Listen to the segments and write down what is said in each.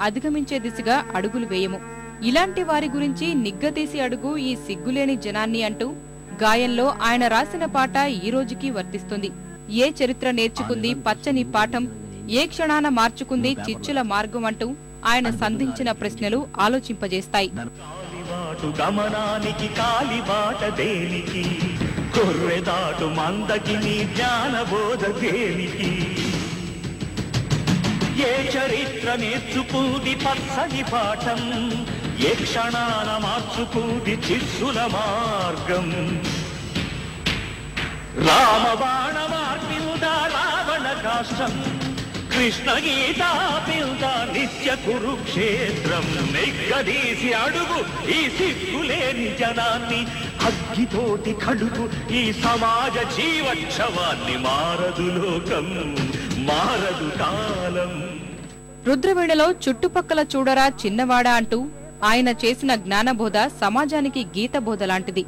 అధిగమించే దిశగా అడుగులు వేయము. ఇలాంటి వారి గురించి నిగ్గదీసి అడుగు ఈ సిగ్గులేని జనాన్ని అంటూ గాయంలో ఆయన రాసిన పాట ఈ రోజుకి వర్తిస్తుంది. ఏ చరిత్ర నేర్చుకుంది పచ్చని పాఠం, ఏ క్షణాన మార్చుకుంది చిచ్చుల మార్గం అంటూ ఆయన సంధించిన ప్రశ్నలు ఆలోచింపజేస్తాయి. గమనానికి కాలిబాట దేనికి, కొర్రెదాటు మందకి నీ జ్ఞానబోధ దేనికి, ఏ చరిత్ర నేర్చుకుంది పచ్చని పాఠం, ఏ క్షణాన మార్చుకుంది చిస్సుల మార్గం, రామబాణ మార్పిల్దా రావణ కాష్టం, కృష్ణ గీతా పిల్దా నిత్య కురుక్షేత్రం. నిగ్గదీసి అడుగు ఈ సిగ్గులేని జనాన్ని, అగ్గితోటి కడుగు ఈ సమాజ జీవోత్సవాన్ని. మారదు లోకం, మారదు కాలం. రుద్రవీణలో చుట్టుపక్కల చూడరా చిన్నవాడా అంటూ ఆయన చేసిన జ్ఞానబోధ సమాజానికి గీతబోధ లాంటిది.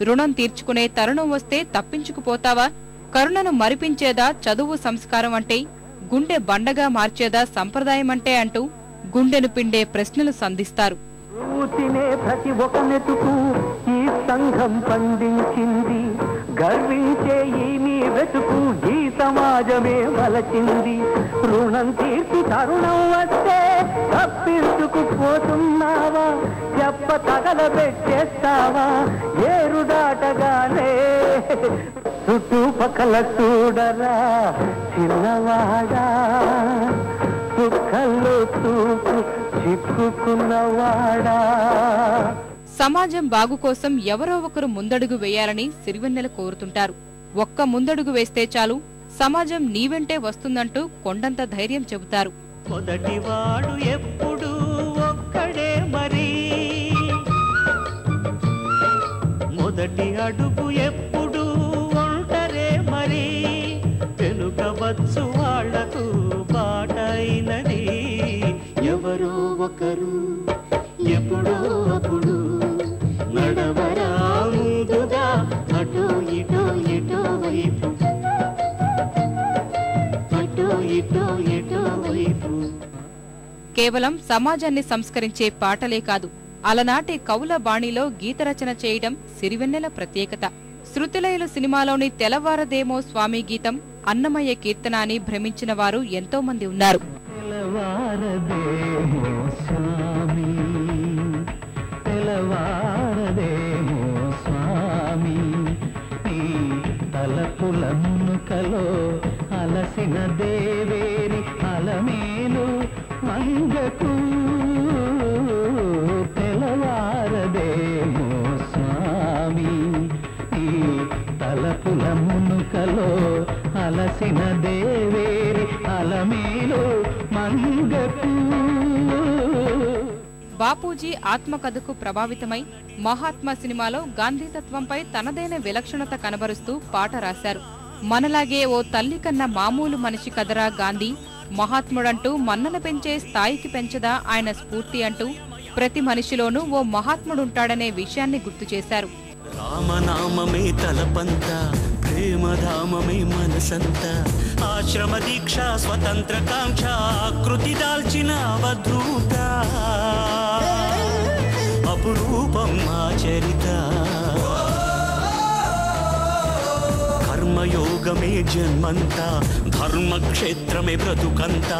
రుణం తీర్చుకునే తరుణం వస్తే తప్పించుకుపోతావా, కరుణను మరిపించేదా చదువు సంస్కారం అంటే, గుండె బండగా మార్చేదా సంప్రదాయమంటే అంటూ గుండెను పిండే ప్రశ్నలు సంధిస్తారు. ప్రతి ఒక మెతుకు ఈ సంఘం పండించింది, గర్వించే ఈ మీ వెతుకు ఈ సమాజమే వలచింది. రుణం తీర్చి తరుణం వస్తే తప్పించుకుపోతున్నావా, చెప్ప తగలబెట్టేస్తావా ఏరుదాటగానే. చుట్టుపక్కల చూడరా చిన్నవాడా, చుక్కల్లో చూపు చిక్కుకున్నవాడా. సమాజం బాగు కోసం ఎవరో ఒకరు ముందడుగు వేయాలని సిరివెన్నెల కోరుతుంటారు. ఒక్క ముందడుగు వేస్తే చాలు, సమాజం నీవెంటే వస్తుందంటూ కొండంత ధైర్యం చెబుతారు. మొదటివాడు ఎప్పుడు ఒక్కడే మరి, మొదటి అడుగు ఎప్పుడు ఒంటరే మరి, వెనుకవచ్చు వాళ్లకు బాటైనది ఎవరో ఒకరు ఎప్పుడో అప్పుడు. నడవరా ముందుగా అటో ఇటో ఎటో వైపు, అటో ఇటో ఎటో వైపు. కేవలం సమాజాన్ని సంస్కరించే పాటలే కాదు, అలనాటి కవుల బాణిలో గీతరచన చేయడం సిరివెన్నెల ప్రత్యేకత. శృతిలయలు సినిమాలోని తెల్లవారదేమో స్వామి గీతం అన్నమయ్య కీర్తన అని భ్రమించిన వారు ఎంతో మంది ఉన్నారు. తెల్లవారదేమో స్వామి, నీ తలపుల మునుకలో అలసిన దేవేరి అలమేలు మంగకు. తెల్లవారదేమో స్వామి, నీ తలపుల మునుకలో అలసిన దేవేరి అలమేలు మంగకు. బాపూజీ ఆత్మకథకు ప్రభావితమై మహాత్మా సినిమాలో గాంధీతత్వంపై తనదైన విలక్షణత కనబరుస్తూ పాట రాశారు. మనలాగే ఓ తల్లి కన్నా మామూలు మనిషి కదరా గాంధీ, మహాత్ముడంటూ మన్నన పెంచే స్థాయికి పెంచదా ఆయన స్ఫూర్తి అంటూ ప్రతి మనిషిలోనూ ఓ మహాత్ముడుంటాడనే విషయాన్ని గుర్తు చేశారు. రామనామమే తలపంత, ప్రేమధామమే మనసంత, ఆశ్రమ దీక్ష స్వతంత్ర కాంక్ష కృతి దాల్చిన అవధూత, అపురూపం మా చరిత. కర్మయోగమే జన్మంత, ధర్మక్షేత్రమే బ్రతుకంత,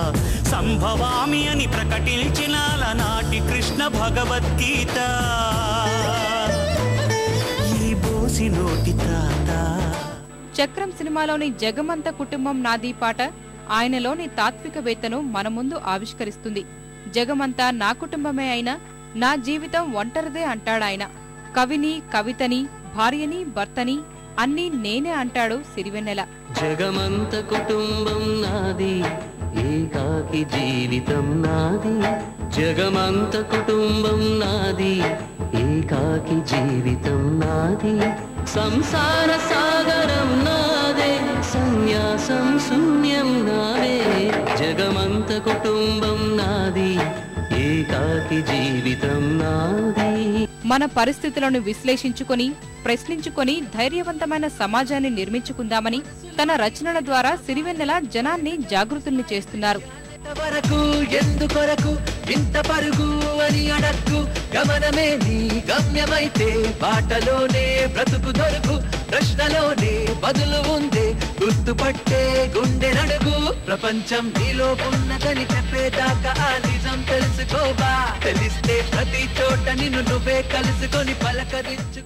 సంభవామి అని ప్రకటించిన నాటి కృష్ణ భగవద్గీత. చక్రం సినిమాలోని జగమంత కుటుంబం నాది పాట ఆయనలోని తాత్వికవేత్తను మన ముందు ఆవిష్కరిస్తుంది. జగమంతా నా కుటుంబమే అయినా నా జీవితం ఒంటరిదే అంటాడాయన. కవిని, కవితని, భార్యని, భర్తని అన్నీ నేనే అంటాడు సిరివెన్నెల. జగమంత కుటుంబం నాది, ఏకాకి జీవితం నాది. జగమంత కుటుంబం నాది, ఏకాకి జీవితం నాది. సంసార సాగరం నాదే, సన్యాసం శూన్యం నాదే. జగమంత కుటుంబం నాది, ఏకాకి జీవితం నాది. మన పరిస్థితులను విశ్లేషించుకొని, ప్రశ్నించుకొని ధైర్యవంతమైన సమాజాన్ని నిర్మించుకుందామని తన రచనల ద్వారా సిరివెన్నెల జనాన్ని జాగృతుల్ని చేస్తున్నారు. వరకు ఎందుకొరకు ఇంత పరుగు అని అడక్కు గమనమే నీ గమ్యమైతే బాటలోనే బ్రతుకు దొరుకు ప్రశ్నలోనే బదులు ఉందే గుర్తుపట్టే గుండె నడుగు ప్రపంచం నీలో ఉన్నదని చెప్పేదాకా ఆ నిజం తెలుసుకోవా తెలిస్తే ప్రతి చోట నిన్ను నువ్వే కలుసుకొని పలకరించు